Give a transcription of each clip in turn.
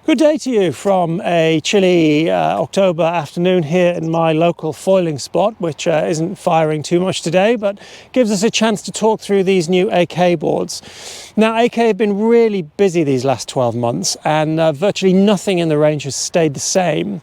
Good day to you from a chilly October afternoon here in my local foiling spot, which isn't firing too much today, but gives us a chance to talk through these new AK boards. Now, AK have been really busy these last 12 months, and virtually nothing in the range has stayed the same.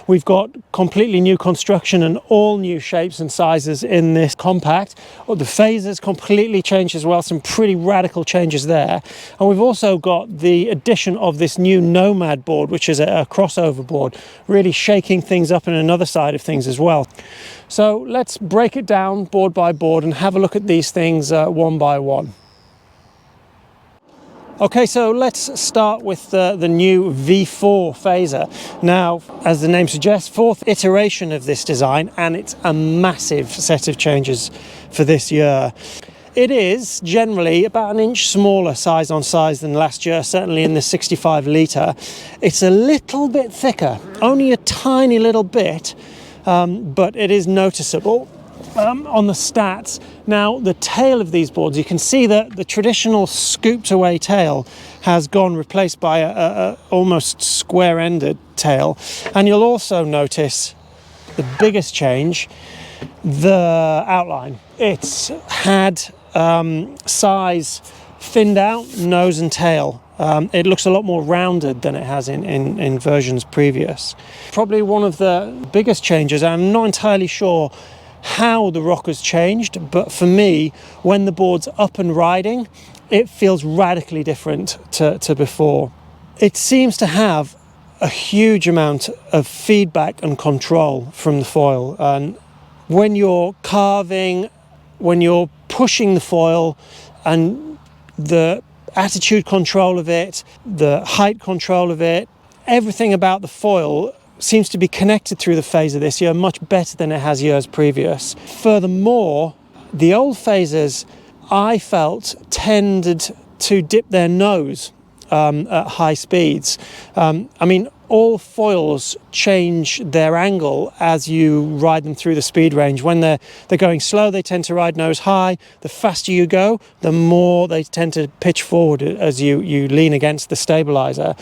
We've got completely new construction and all new shapes and sizes in this compact. The Phazer's completely changed as well, some pretty radical changes there. And we've also got the addition of this new Nomad board, which is a crossover board, really shaking things up in another side of things as well. So let's break it down board by board and have a look at these things one by one. Okay, so let's start with the new V4 Phazer. Now, as the name suggests, fourth iteration of this design, and it's a massive set of changes for this year. It is generally about an inch smaller size on size than last year, certainly in the 65 litre. It's a little bit thicker, only a tiny little bit, but it is noticeable. On the stats, now the tail of these boards, you can see that the traditional scooped away tail has gone replaced by a almost square-ended tail. And you'll also notice the biggest change, the outline. It's had size thinned out, nose and tail. It looks a lot more rounded than it has in versions previous. Probably one of the biggest changes, I'm not entirely sure how the rocker's changed, but for me, when the board's up and riding, it feels radically different to before. It seems to have a huge amount of feedback and control from the foil, and when you're carving, when you're pushing the foil, and the attitude control of it, the height control of it, everything about the foil seems to be connected through the Phazer this year much better than it has years previous. Furthermore, the old Phazers, I felt, tended to dip their nose at high speeds. I mean, all foils change their angle as you ride them through the speed range. When they're going slow, they tend to ride nose high. The faster you go, the more they tend to pitch forward as you lean against the stabilizer.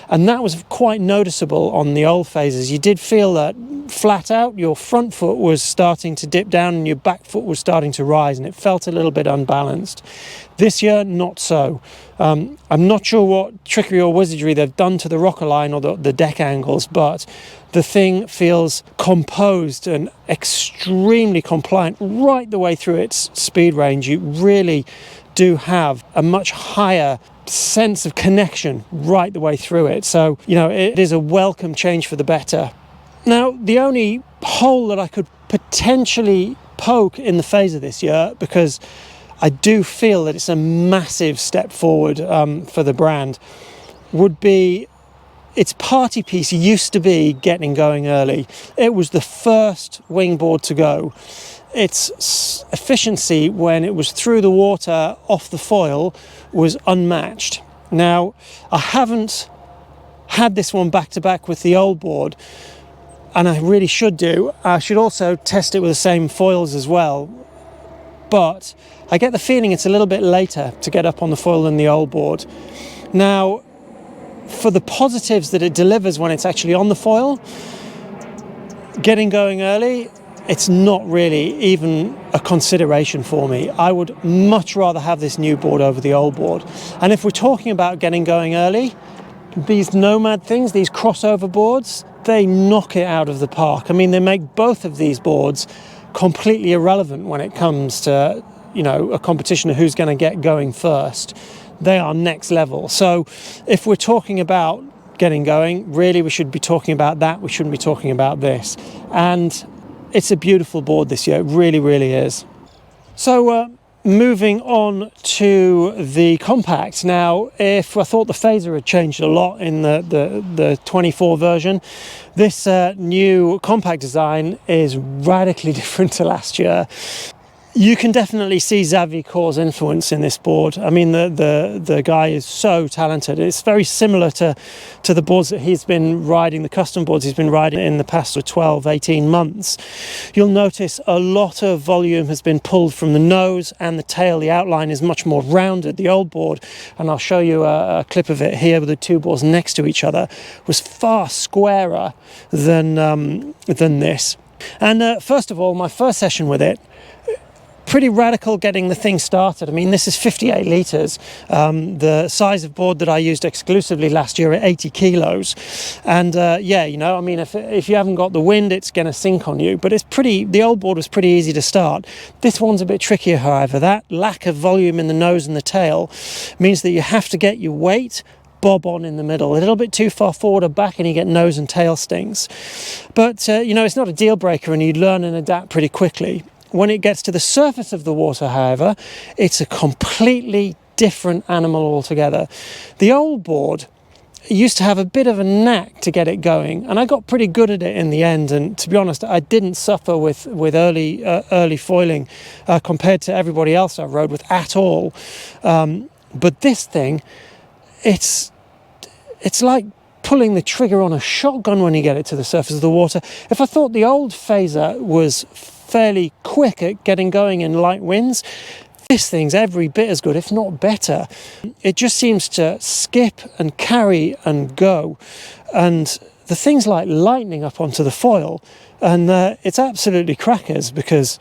And that was quite noticeable on the old Phazers. You did feel that flat out, your front foot was starting to dip down and your back foot was starting to rise, and it felt a little bit unbalanced. This year, not so. I'm not sure what trickery or wizardry they've done to the rocker line or the deck angles, but the thing feels composed and extremely compliant right the way through its speed range. You really do have a much higher sense of connection right the way through it. So, you know, it is a welcome change for the better. Now, the only hole that I could potentially poke in the Phazer this year, because I do feel that it's a massive step forward for the brand, would be its party piece used to be getting going early. It was the first wingboard to go. Its efficiency when it was through the water off the foil was unmatched. Now, I haven't had this one back to back with the old board, and I really should do. I should also test it with the same foils as well. But I get the feeling it's a little bit later to get up on the foil than the old board. Now, for the positives that it delivers when it's actually on the foil, getting going early, it's not really even a consideration for me. I would much rather have this new board over the old board. And if we're talking about getting going early, these Nomad things, these crossover boards, they knock it out of the park. I mean, they make both of these boards completely irrelevant when it comes to, you know, a competition of who's going to get going first. They are next level. So if we're talking about getting going, really we should be talking about that. We shouldn't be talking about this. And it's a beautiful board this year. It really, really is. So moving on to the compact. Now, if I thought the Phazer had changed a lot in the 24 version, this new compact design is radically different to last year. You can definitely see V4's influence in this board. I mean, the guy is so talented. It's very similar to the boards that he's been riding, the custom boards he's been riding in the past 12, 18 months. You'll notice a lot of volume has been pulled from the nose and the tail. The outline is much more rounded. The old board, and I'll show you a clip of it here with the two boards next to each other, was far squarer than this. And first of all, my first session with it, pretty radical getting the thing started. I mean, this is 58 litres. The size of board that I used exclusively last year at 80 kilos. And yeah, you know, I mean, if you haven't got the wind, it's going to sink on you. But the old board was pretty easy to start. This one's a bit trickier, however. That lack of volume in the nose and the tail means that you have to get your weight bob on in the middle, a little bit too far forward or back, and you get nose and tail stings. But, you know, it's not a deal breaker, and you learn and adapt pretty quickly. When it gets to the surface of the water, however, it's a completely different animal altogether. The old board used to have a bit of a knack to get it going, and I got pretty good at it in the end. And to be honest, I didn't suffer with early foiling compared to everybody else I rode with at all. But this thing, it's like pulling the trigger on a shotgun when you get it to the surface of the water. If I thought the old Phazer was fairly quick at getting going in light winds, this thing's every bit as good, if not better. It just seems to skip and carry and go, and the thing's like lightning up onto the foil, and it's absolutely crackers, because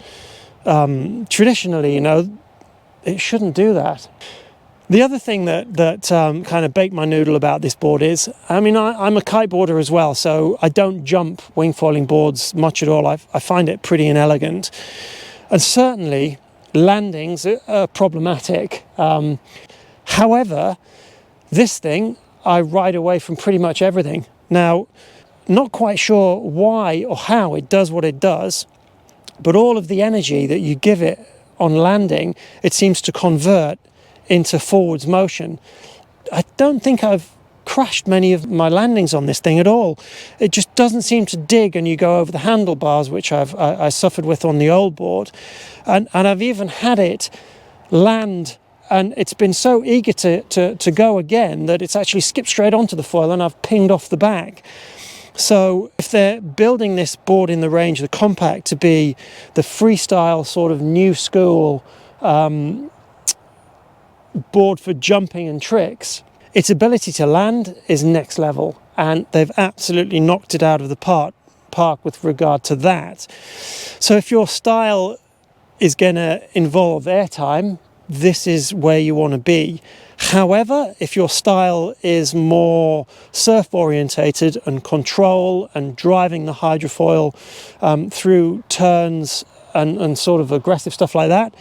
traditionally, you know, it shouldn't do that. The other thing that kind of baked my noodle about this board is, I mean, I'm a kiteboarder as well, so I don't jump wing foiling boards much at all. I find it pretty inelegant. And certainly, landings are problematic. However, this thing, I ride away from pretty much everything. Now, not quite sure why or how it does what it does, but all of the energy that you give it on landing, it seems to convert into forwards motion. I don't think I've crashed many of my landings on this thing at all. It just doesn't seem to dig, and you go over the handlebars, which I suffered with on the old board, and I've even had it land, and it's been so eager to go again that it's actually skipped straight onto the foil, and I've pinged off the back. So if they're building this board in the range, the compact, to be the freestyle sort of new school board for jumping and tricks, its ability to land is next level, and they've absolutely knocked it out of the park with regard to that. So if your style is going to involve airtime, this is where you want to be. However, if your style is more surf orientated and control and driving the hydrofoil through turns and sort of aggressive stuff like that,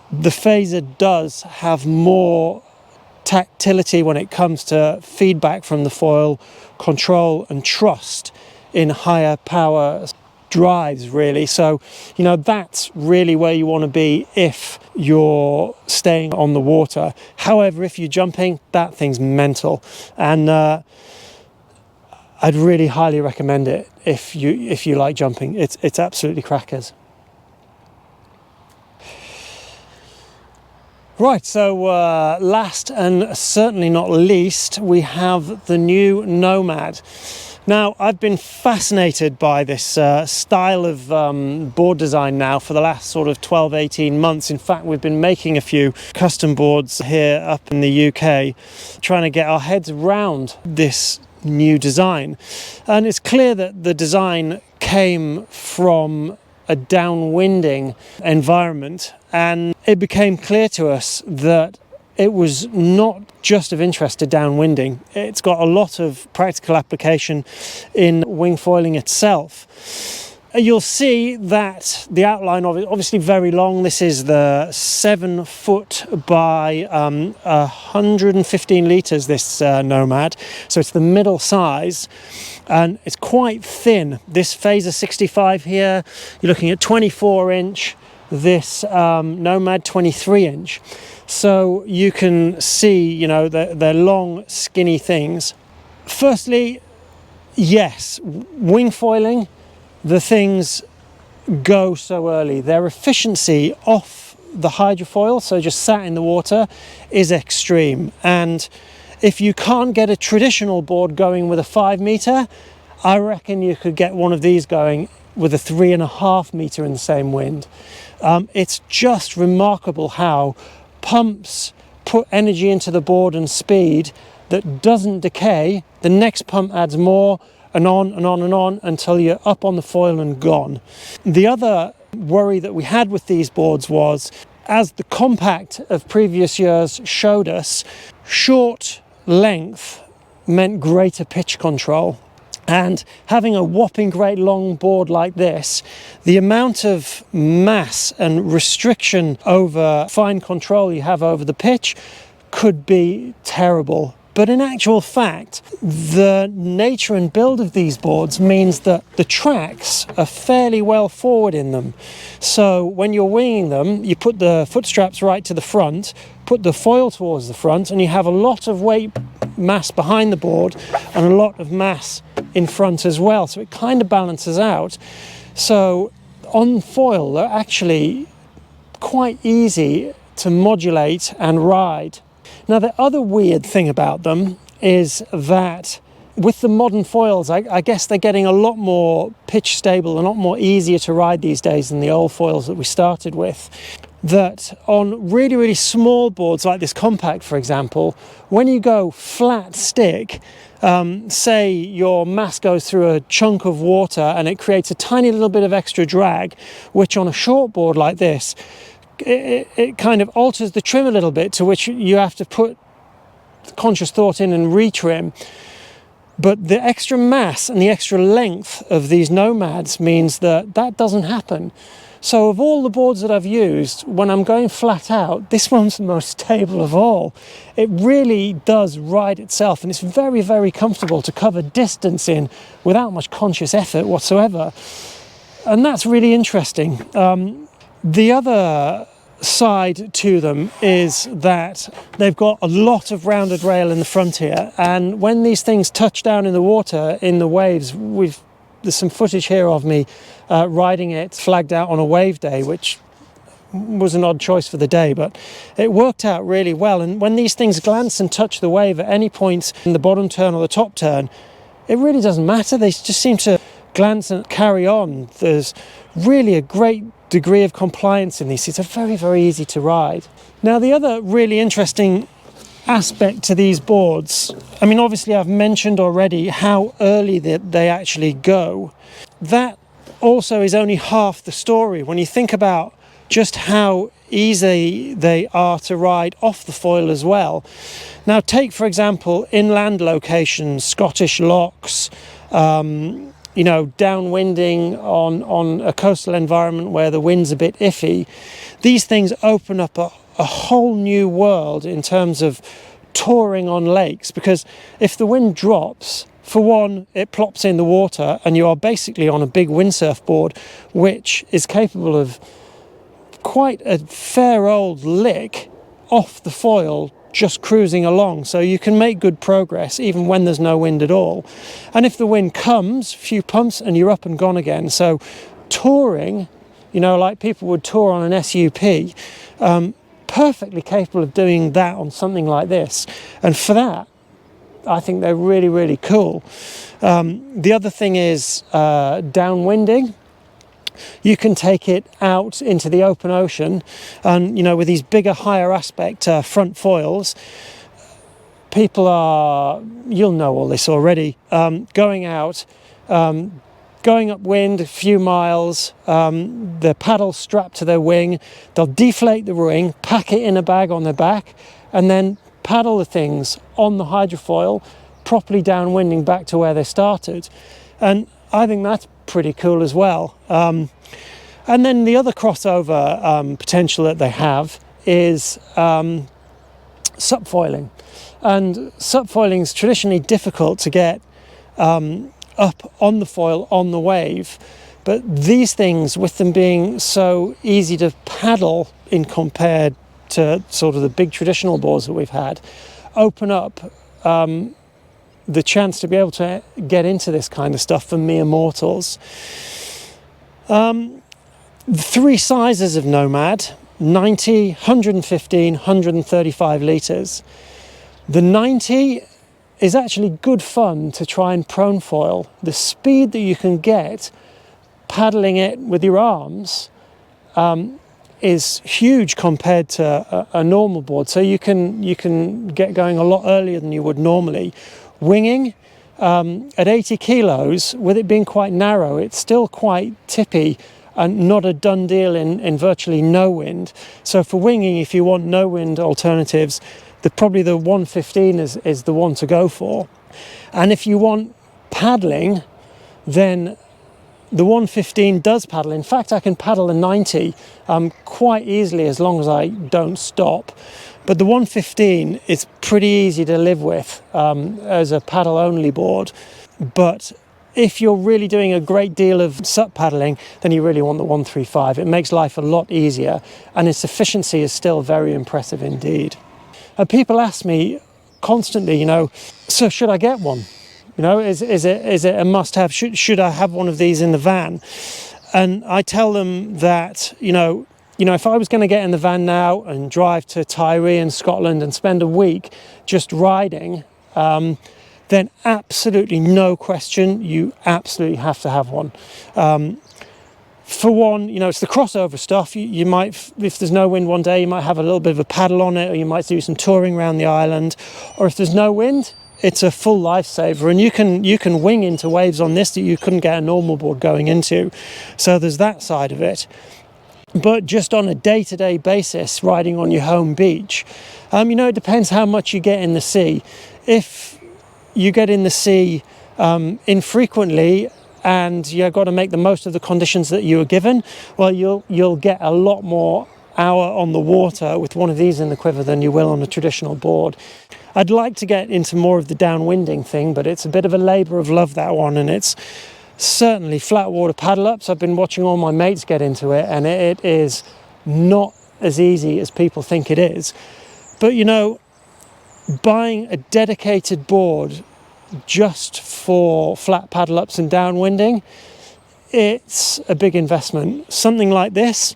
the Phazer does have more tactility when it comes to feedback from the foil, control and trust in higher power drives, really. So, you know, that's really where you want to be if you're staying on the water. However, if you're jumping, that thing's mental, and I'd really highly recommend it if you like jumping. It's absolutely crackers. Right, so last and certainly not least, we have the new Nomad. Now, I've been fascinated by this style of board design now for the last sort of 12, 18 months. In fact, we've been making a few custom boards here up in the UK, trying to get our heads around this new design. And it's clear that the design came from a downwinding environment, and it became clear to us that it was not just of interest to downwinding. It's got a lot of practical application in wing foiling itself. You'll see that the outline of it, obviously very long. This is the 7 foot by 115 litres, this Nomad. So it's the middle size, and it's quite thin. This Phazer 65 here, you're looking at 24 inch, this Nomad 23 inch. So you can see, you know, they're long, skinny things. Firstly, yes, wing foiling, the thing's go so early. Their efficiency off the hydrofoil, so just sat in the water, is extreme. And if you can't get a traditional board going with a 5 meter, I reckon you could get one of these going with a 3.5 meter in the same wind. It's just remarkable how pumps put energy into the board and speed that doesn't decay. The next pump adds more, and on and on and on until you're up on the foil and gone. The other worry that we had with these boards was, as the compact of previous years showed us, short length meant greater pitch control. And having a whopping great long board like this, the amount of mass and restriction over fine control you have over the pitch could be terrible. But in actual fact, the nature and build of these boards means that the tracks are fairly well forward in them. So when you're winging them, you put the foot straps right to the front, put the foil towards the front, and you have a lot of weight mass behind the board and a lot of mass in front as well. So it kind of balances out. So on foil, they're actually quite easy to modulate and ride. Now, the other weird thing about them is that with the modern foils, I guess they're getting a lot more pitch stable, a lot more easier to ride these days than the old foils that we started with. That on really, really small boards like this compact, for example, when you go flat stick, say your mass goes through a chunk of water and it creates a tiny little bit of extra drag, which on a short board like this, it kind of alters the trim a little bit, to which you have to put conscious thought in and retrim. But the extra mass and the extra length of these Nomads means that that doesn't happen. So of all the boards that I've used, when I'm going flat out, this one's the most stable of all. It really does ride itself, and it's very, very comfortable to cover distance in without much conscious effort whatsoever. And that's really interesting. The other side to them is that they've got a lot of rounded rail in the front here, and when these things touch down in the water, in the waves, there's some footage here of me riding it flagged out on a wave day, which was an odd choice for the day, but it worked out really well. And when these things glance and touch the wave at any point in the bottom turn or the top turn, it really doesn't matter. They just seem to glance and carry on. There's really a great degree of compliance in these seats. They're very, very easy to ride. Now, the other really interesting aspect to these boards, I mean, obviously I've mentioned already how early they actually go. That also is only half the story when you think about just how easy they are to ride off the foil as well. Now, take, for example, inland locations, Scottish locks, you know, downwinding on a coastal environment where the wind's a bit iffy. These things open up a whole new world in terms of touring on lakes, because if the wind drops, for one, it plops in the water and you are basically on a big windsurf board, which is capable of quite a fair old lick off the foil just cruising along. So you can make good progress even when there's no wind at all. And if the wind comes, a few pumps and you're up and gone again. So touring, you know, like people would tour on an SUP, perfectly capable of doing that on something like this. And for that, I think they're really, really cool. The other thing is downwinding. You can take it out into the open ocean, and, you know, with these bigger, higher aspect front foils, people are, you'll know all this already, going out, going upwind a few miles, the paddle strapped to their wing, they'll deflate the ring, pack it in a bag on their back, and then paddle the things on the hydrofoil, properly downwinding back to where they started. And I think that's pretty cool as well. And then the other crossover potential that they have is subfoiling. And subfoiling is traditionally difficult to get up on the foil on the wave, but these things, with them being so easy to paddle in compared to sort of the big traditional boards that we've had, open up the chance to be able to get into this kind of stuff for mere mortals. Three sizes of Nomad: 90, 115, 135 litres. The 90 is actually good fun to try and prone foil. The speed that you can get paddling it with your arms is huge compared to a normal board. So you can get going a lot earlier than you would normally. Winging at 80 kilos, with it being quite narrow, it's still quite tippy and not a done deal in virtually no wind. So for winging, if you want no wind alternatives, probably the 115 is the one to go for. And if you want paddling, then the 115 does paddle. In fact, I can paddle a 90 quite easily as long as I don't stop. But the 115 is pretty easy to live with as a paddle-only board. But if you're really doing a great deal of sup paddling, then you really want the 135. It makes life a lot easier, and its efficiency is still very impressive indeed. People ask me constantly, so should I get one? Is it a must-have? Should I have one of these in the van? And I tell them that, if I was going to get in the van now and drive to Tiree in Scotland and spend a week just riding, then absolutely no question, you absolutely have to have one. For one, it's the crossover stuff. You might, if there's no wind one day, you might have a little bit of a paddle on it, or you might do some touring around the island. Or if there's no wind, it's a full lifesaver, and you can wing into waves on this that you couldn't get a normal board going into. So there's that side of it. But just on a day-to-day basis, riding on your home beach, it depends how much you get in the sea. If you get in the sea infrequently, and you've got to make the most of the conditions that you were given, well, you'll get a lot more hour on the water with one of these in the quiver than you will on a traditional board. I'd like to get into more of the downwinding thing, but it's a bit of a labour of love, that one, and it's certainly flat water paddle ups. I've been watching all my mates get into it, and it is not as easy as people think it is. But buying a dedicated board just for flat paddle ups and downwinding, it's a big investment. Something like this,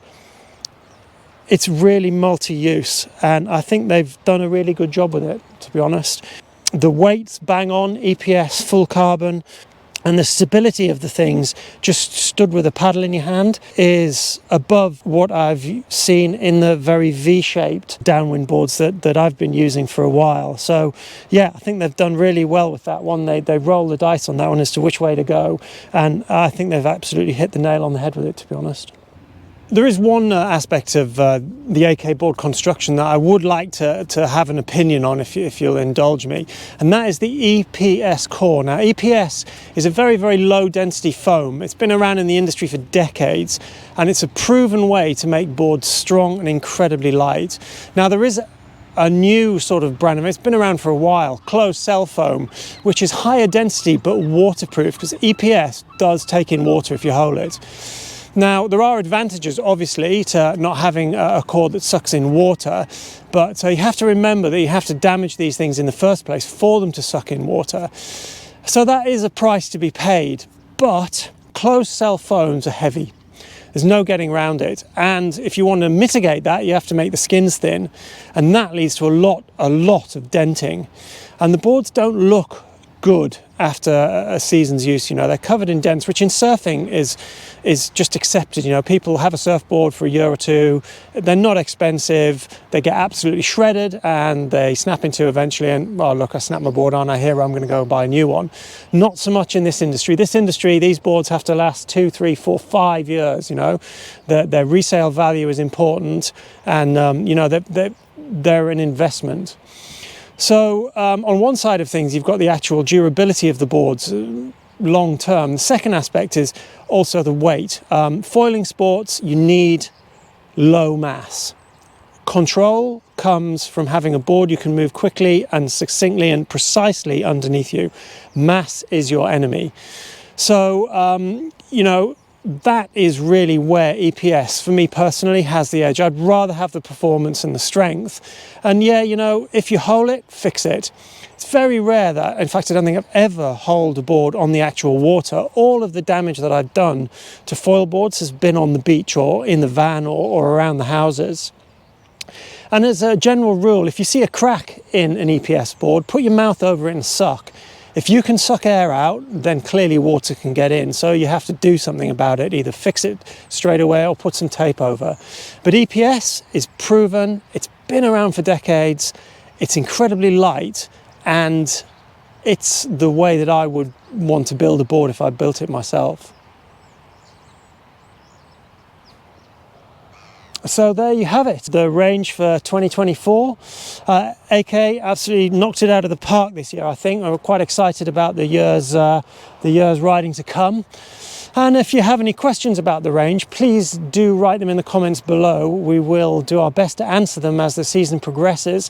it's really multi-use, and I think they've done a really good job with it, to be honest. The weight's bang on, EPS, full carbon, and the stability of the things, just stood with a paddle in your hand, is above what I've seen in the very V-shaped downwind boards that I've been using for a while. So yeah, I think they've done really well with that one. They roll the dice on that one as to which way to go, and I think they've absolutely hit the nail on the head with it, to be honest. There is one aspect of the AK board construction that I would like to have an opinion on, if you'll indulge me, and that is the EPS core. Now, EPS is a very, very low density foam. It's been around in the industry for decades, and it's a proven way to make boards strong and incredibly light. Now, there is a new sort of brand, it's been around for a while, closed cell foam, which is higher density but waterproof, because EPS does take in water if you hold it. Now, there are advantages, obviously, to not having a cord that sucks in water, but you have to remember that you have to damage these things in the first place for them to suck in water. So that is a price to be paid, but closed cell foams are heavy. There's no getting around it, and if you want to mitigate that, you have to make the skins thin, and that leads to a lot of denting, and the boards don't look good after a season's use. They're covered in dents, which in surfing is just accepted. People have a surfboard for a year or two, they're not expensive, they get absolutely shredded and they snap in two eventually, and oh look, I snapped my board on, I hear I'm going to go buy a new one. Not so much in this industry. These boards have to last 2, 3, 4, 5 years. Their resale value is important, and they're an investment. So on one side of things, you've got the actual durability of the boards long term. The second aspect is also the weight. Foiling sports, you need low mass. Control comes from having a board you can move quickly and succinctly and precisely underneath you. Mass is your enemy. So, that is really where EPS, for me personally, has the edge. I'd rather have the performance and the strength. And yeah, if you hole it, fix it. It's very rare that, in fact, I don't think I've ever hauled a board on the actual water. All of the damage that I've done to foil boards has been on the beach or in the van or around the houses. And as a general rule, if you see a crack in an EPS board, put your mouth over it and suck. If you can suck air out, then clearly water can get in. So you have to do something about it, either fix it straight away or put some tape over. But EPS is proven, it's been around for decades, it's incredibly light, and it's the way that I would want to build a board if I built it myself. So there you have it, the range for 2024. AK absolutely knocked it out of the park this year, I think. I'm quite excited about the year's riding to come. And if you have any questions about the range, please do write them in the comments below. We will do our best to answer them as the season progresses.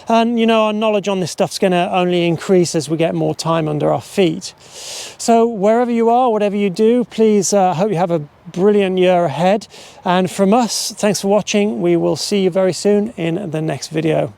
And you know, our knowledge on this stuff's going to only increase as we get more time under our feet. So wherever you are, whatever you do, please hope you have a brilliant year ahead. And from us, thanks for watching. We will see you very soon in the next video.